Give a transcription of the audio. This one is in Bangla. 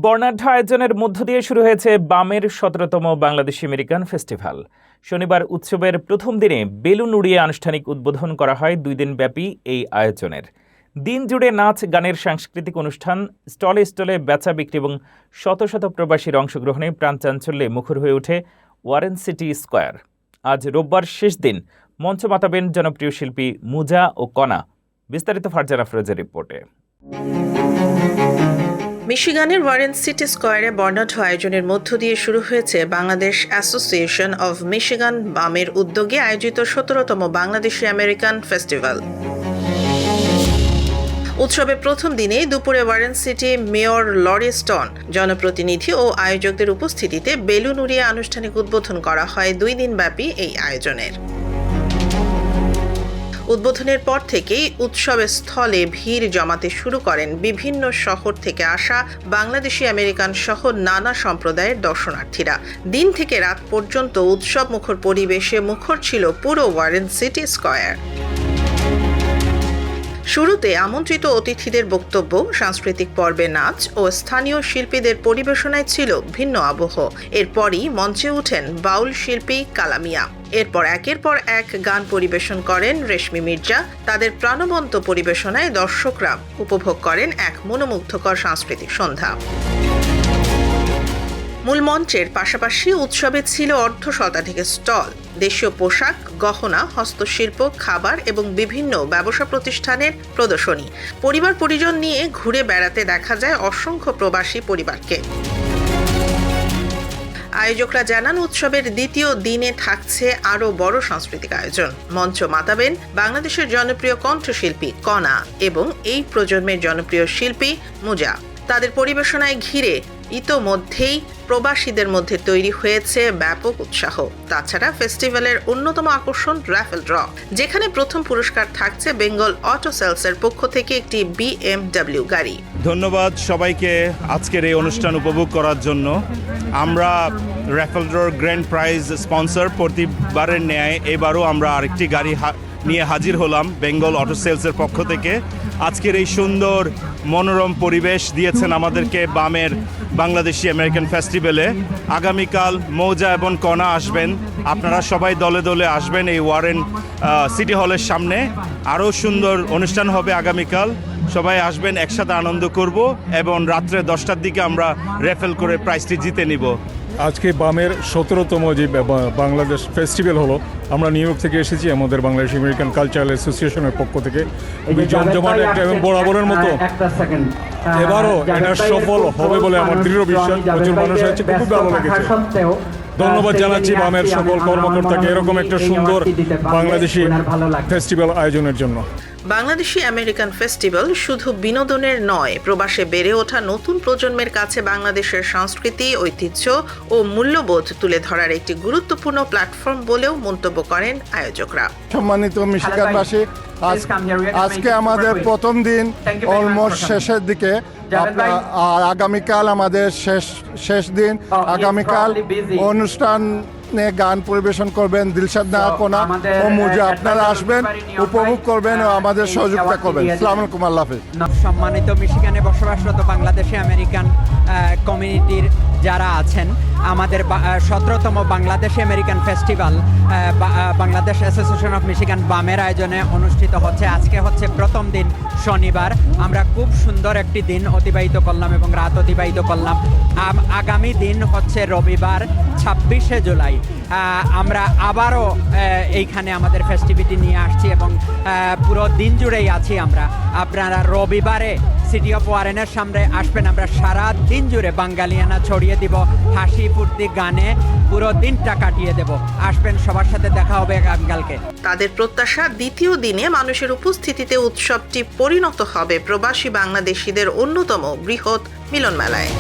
বর্ণাঢ্য আয়োজনের মধ্য দিয়ে শুরু হয়েছে বামের ১৭তম বাংলাদেশি আমেরিকান ফেস্টিভ্যাল। শনিবার উৎসবের প্রথম দিনে বেলুন উড়িয়ে আনুষ্ঠানিক উদ্বোধন করা হয় ২ দিনব্যাপী এই আয়োজনের। দিন জুড়ে নাচ, গানের সাংস্কৃতিক অনুষ্ঠান, স্টলে স্টলে বেচা বিক্রি এবং শত শত প্রবাসীর অংশগ্রহণে প্রাণচাঞ্চল্যে মুখর হয়ে ওঠে ওয়ারেন সিটি স্কয়ার। আজ রোববার শেষ দিন মঞ্চ মাতাবেন জনপ্রিয় শিল্পী মুজা ও কণা। বিস্তারিত ফারজানা ফিরোজের রিপোর্টে। মিশিগানের ওয়ারেন সিটি স্কয়ারে বর্ণাঢ্য আয়োজনের মধ্য দিয়ে শুরু হয়েছে বাংলাদেশ অ্যাসোসিয়েশন অব মিশিগান বামের উদ্যোগে আয়োজিত ১৭তম বাংলাদেশি আমেরিকান ফেস্টিভ্যাল। উৎসবের প্রথম দিনেই দুপুরে Warren city mayor Laurie Stone, জনপ্রতিনিধি ও আয়োজকদের উপস্থিতিতে বেলুন উড়িয়ে আনুষ্ঠানিক উদ্বোধন করা হয় ২ দিনব্যাপী এই আয়োজনের। উদ্বোধনের পর থেকেই উৎসবের স্থলে ভিড় জমাতে শুরু করেন বিভিন্ন শহর থেকে আসা বাংলাদেশি আমেরিকান সহ নানা সম্প্রদায়ের দর্শনার্থীরা। দিন থেকে রাত পর্যন্ত উৎসব মুখর পরিবেশে মুখর ছিল পুরো ওয়ারেন সিটি স্কয়ার। শুরুতে আমন্ত্রিত অতিথিদের বক্তব্য, সাংস্কৃতিক পর্বে নাচ ও স্থানীয় শিল্পীদের পরিবেশনায় ছিল ভিন্ন আবহ। এরপরই মঞ্চে ওঠেন বাউল শিল্পী কালামিয়া। এরপর একের পর এক গান পরিবেশন করেন রেশমি মির্জা। তাদের প্রাণবন্ত পরিবেশনায় দর্শকরা উপভোগ করেন এক মনোমুগ্ধকর সাংস্কৃতিক সন্ধ্যা। মূল মঞ্চের পাশাপাশি উৎসবে ছিল অর্ধশতাধিক স্টল, দেশীয় পোশাক, গহনা, হস্তশিল্প, খাবার এবং বিভিন্ন ব্যবসা প্রতিষ্ঠানের প্রদর্শনী। পরিবার পরিজন নিয়ে ঘুরে বেড়াতে দেখা যায় অসংখ্য প্রবাসী পরিবারকে। আয়োজকরা জানান, উৎসবের দ্বিতীয় দিনে থাকছে আরও বড় সাংস্কৃতিক আয়োজন। মঞ্চ মাতাবেন বাংলাদেশের জনপ্রিয় কণ্ঠশিল্পী কণা এবং এই প্রজন্মের জনপ্রিয় শিল্পী মুজা। তাদের পরিবেশনায় ঘিরে ইতোমধ্যেই প্রবাসীদের মধ্যে তৈরি হয়েছে ব্যাপক উৎসাহ। তাছাড়া ফেস্টিভ্যালের অন্যতম আকর্ষণ রাফেল ড্র, যেখানে প্রথম পুরস্কার থাকছে বেঙ্গল অটো সেলসের পক্ষ থেকে একটি BMW গাড়ি। ধন্যবাদ সবাইকে আজকের এই অনুষ্ঠান উপভোগ করার জন্য। আমরা রাফেল ড্রর গ্র্যান্ড প্রাইজ স্পন্সর, প্রতিবারের ন্যায় এবারও আমরা আরেকটি গাড়ি নিয়ে হাজির হলাম বেঙ্গল অটো সেলসের পক্ষ থেকে। আজকের এই সুন্দর মনোরম পরিবেশ দিয়েছেন আমাদেরকে বামের বাংলাদেশি আমেরিকান ফেস্টিভ্যালে। আগামীকাল মৌজা এবং কণা আসবেন। আপনারা সবাই দলে দলে আসবেন এই ওয়ারেন সিটি হলের সামনে। আরও সুন্দর অনুষ্ঠান হবে আগামীকাল। সবাই আসবেন, একসাথে আনন্দ করব এবং রাত্রে 10টার দিকে আমরা রেফেল করে প্রাইজটি জিতে নিব। আজকে বামের ১৭তম যে বাংলাদেশ ফেস্টিভ্যাল হলো, আমরা নিউ ইয়র্ক থেকে এসেছি আমাদের বাংলাদেশ আমেরিকান কালচারাল অ্যাসোসিয়েশনের পক্ষ থেকে। জমজমাট একটা এবং বরাবরের মতো এবারও এটা সফল হবে বলে আমার দৃঢ় বিশ্বাস। প্রচুর মানুষ হয়েছে, খুব ভালো লেগেছে। ধন্যবাদ জানাচ্ছি বামের সকল কর্মকর্তাকে এরকম একটা সুন্দর বাংলাদেশি ফেস্টিভ্যাল আয়োজনের জন্য। বাংলাদেশি আমেরিকান ফেস্টিভ্যাল শুধু বিনোদনের নয়, প্রবাসে বেড়ে ওঠা নতুন প্রজন্মের কাছে বাংলাদেশের সংস্কৃতি, ঐতিহ্য ও মূল্যবোধ তুলে ধরার একটি গুরুত্বপূর্ণ প্ল্যাটফর্ম বলেও মন্তব্য করেন আয়োজকরা। সম্মানিত মিশিগানবাসী, আজকে আমাদের প্রথম দিন অলমোস্ট শেষের দিকে, আর আগামীকাল আমাদের শেষ দিন। আগামীকাল অনুষ্ঠানে গান পরিবেশন করবেন দিলশাদ নাহা, কণা ও মুজা। আপনারা আসবেন, উপভোগ করবেন ও আমাদের সহযোগিতা করবেন। আসসালামু আলাইকুম, আল্লাহ হাফেজ। সম্মানিত মিশিগানে বসবাসরত বাংলাদেশি আমেরিকান কমিউনিটির যারা আছেন, আমাদের ১৭তম Bangladeshi American festival Bangladesh association of Michigan বামের আয়োজনে অনুষ্ঠিত হচ্ছে। আজকে হচ্ছে প্রথম দিন, শনিবার। আমরা খুব সুন্দর একটি দিন অতিবাহিত করলাম এবং রাত অতিবাহিত করলাম। আগামী দিন হচ্ছে রবিবার ২৬শে জুলাই। আমরা আবারও এইখানে আমাদের ফেস্টিভিটি নিয়ে আসছি এবং পুরো দিন জুড়েই আছি আমরা। আপনারা রবিবারে সিটি অফ ওয়ারেনের সামনে আসবেন। আমরা সারা দিন জুড়ে বাঙালিয়ানা ছড়িয়ে দিব, হাসি ফুর্তি গানে পুরো দিনটা কাটিয়ে দেব। আসবেন, সবার সাথে দেখা হবে আগামীকালকে। তাদের প্রত্যাশা, দ্বিতীয় দিনে মানুষের উপস্থিতিতে উৎসবটি পরিণত হবে প্রবাসী বাংলাদেশিদের অন্যতম বৃহৎ মিলন মেলায়।